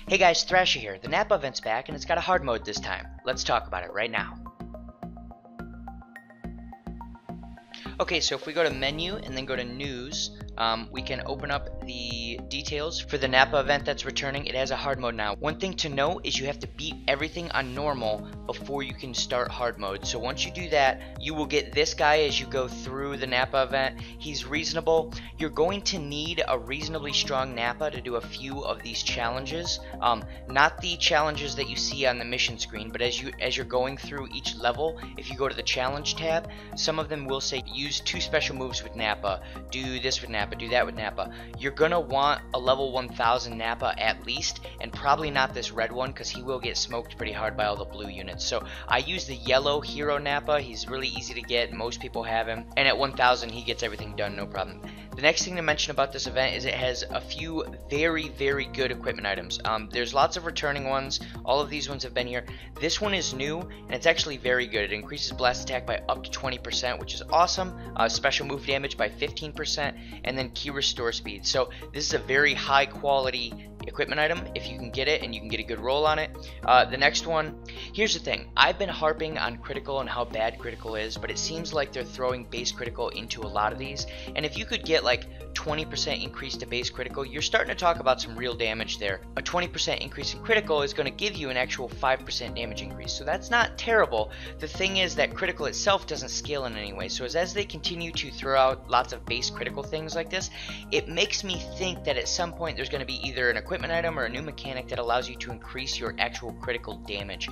Hey guys, Thrasher here. The Nappa event's back and it's got a hard mode this time. Let's talk about it right now. Okay, so if we go to menu and then go to news, we can open up the details for the Nappa event that's returning. It has a hard mode now. One thing to note is you have to beat everything on normal before you can start hard mode. So once you do that, you will get this guy as you go through the Nappa event. He's reasonable. You're going to need a reasonably strong Nappa to do a few of these challenges. Not the challenges that you see on the mission screen, but as you're going through each level, if you go to the challenge tab, some of them will say use 2 special moves with Nappa, do this with Nappa, do that with Nappa. You're gonna want a level 1000 Nappa at least, and probably not this red one because he will get smoked pretty hard by all the blue units. So I use the yellow hero Nappa. He's really easy to get, most people have him, and at 1000 he gets everything done, no problem. The next thing to mention about this event is it has a few very good equipment items. There's lots of returning ones. All of these ones have been here. This one is new and it's actually very good. It increases blast attack by up to 20%, which is awesome. Special move damage by 15%, and then key restore speed. So this is a very high quality equipment item if you can get it and you can get a good roll on it. The next one, here's the thing. I've been harping on critical and how bad critical is, but it seems like they're throwing base critical into a lot of these, and if you could get like 20% increase to base critical, you're starting to talk about some real damage there. A 20% increase in critical is going to give you an actual 5% damage increase, so that's not terrible. The thing is that critical itself doesn't scale in any way, so as they continue to throw out lots of base critical things like this, it makes me think that at some point there's going to be either an equipment item or a new mechanic that allows you to increase your actual critical damage.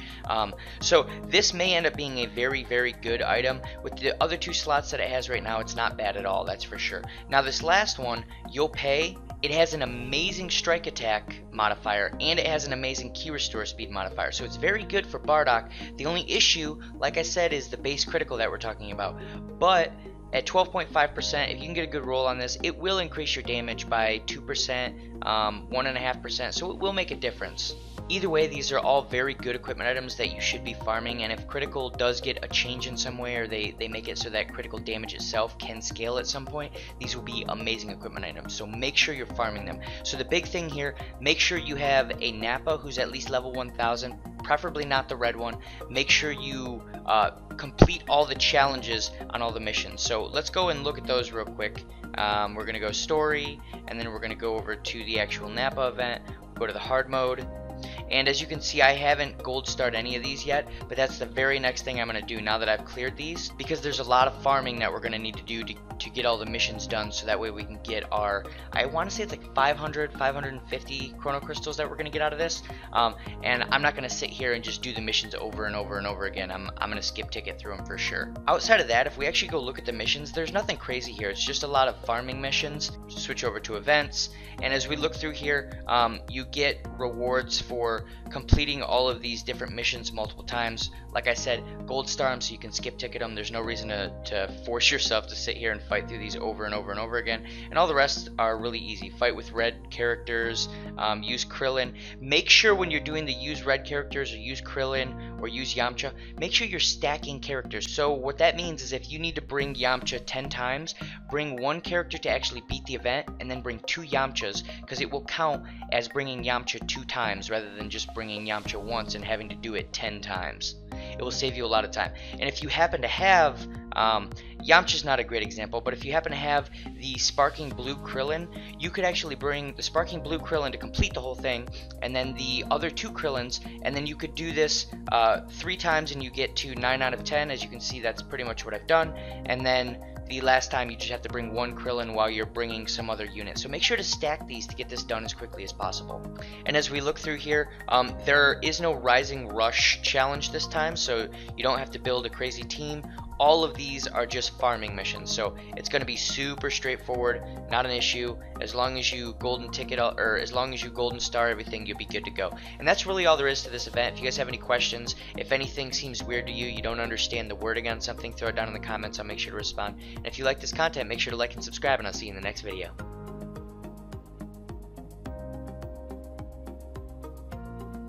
So this may end up being a very good item. With the other 2 slots that it has right now, it's not bad at all, that's for sure. Now this last one, you'll pay. It has an amazing strike attack modifier and it has an amazing key restore speed modifier, so it's very good for Bardock. The only issue, like I said, is the base critical that we're talking about, but at 12.5%, if you can get a good roll on this, it will increase your damage by 2%, 1.5%, so it will make a difference. Either way, these are all very good equipment items that you should be farming, and if critical does get a change in some way, or they make it so that critical damage itself can scale at some point, these will be amazing equipment items, so make sure you're farming them. So the big thing here, make sure you have a Nappa who's at least level 1000, preferably not the red one. Make sure you complete all the challenges on all the missions. So let's go and look at those real quick. We're going to go story, and then we're going to go over to the actual Nappa event, go to the hard mode. And as you can see, I haven't gold starred any of these yet, but that's the very next thing I'm going to do now that I've cleared these, because there's a lot of farming that we're going to need to do to get all the missions done, so that way we can get our, I want to say it's like 550 chrono crystals that we're going to get out of this. And I'm not going to sit here and just do the missions over and over again. I'm going to skip ticket through them for sure. Outside of that, if we actually go look at the missions, there's nothing crazy here. It's just a lot of farming missions. Switch over to events, and as we look through here, you get rewards for completing all of these different missions multiple times. Like I said, gold star them so you can skip ticket them. There's no reason to force yourself to sit here and fight through these over and over again. And all the rest are really easy. Fight with red characters, use Krillin. Make sure when you're doing the use red characters or use Krillin or use Yamcha, make sure you're stacking characters. So what that means is if you need to bring Yamcha 10 times, bring 1 character to actually beat the event, and then bring 2 Yamchas, because it will count as bringing Yamcha 2 times rather than just bringing Yamcha once and having to do it 10 times. It will save you a lot of time. And if you happen to have, Yamcha's not a great example, but if you happen to have the Sparking Blue Krillin, you could actually bring the Sparking Blue Krillin to complete the whole thing, and then the other 2 Krillins, and then you could do this 3 times and you get to 9 out of 10. As you can see, that's pretty much what I've done. And then the last time you just have to bring 1 Krillin while you're bringing some other unit. So make sure to stack these to get this done as quickly as possible. And as we look through here, there is no Rising Rush challenge this time, so you don't have to build a crazy team. All of these are just farming missions, so it's going to be super straightforward, not an issue. As long as you golden ticket, or as long as you golden star everything, you'll be good to go. And that's really all there is to this event. If you guys have any questions, if anything seems weird to you, you don't understand the wording on something, throw it down in the comments. I'll make sure to respond. And if you like this content, make sure to like and subscribe, and I'll see you in the next video.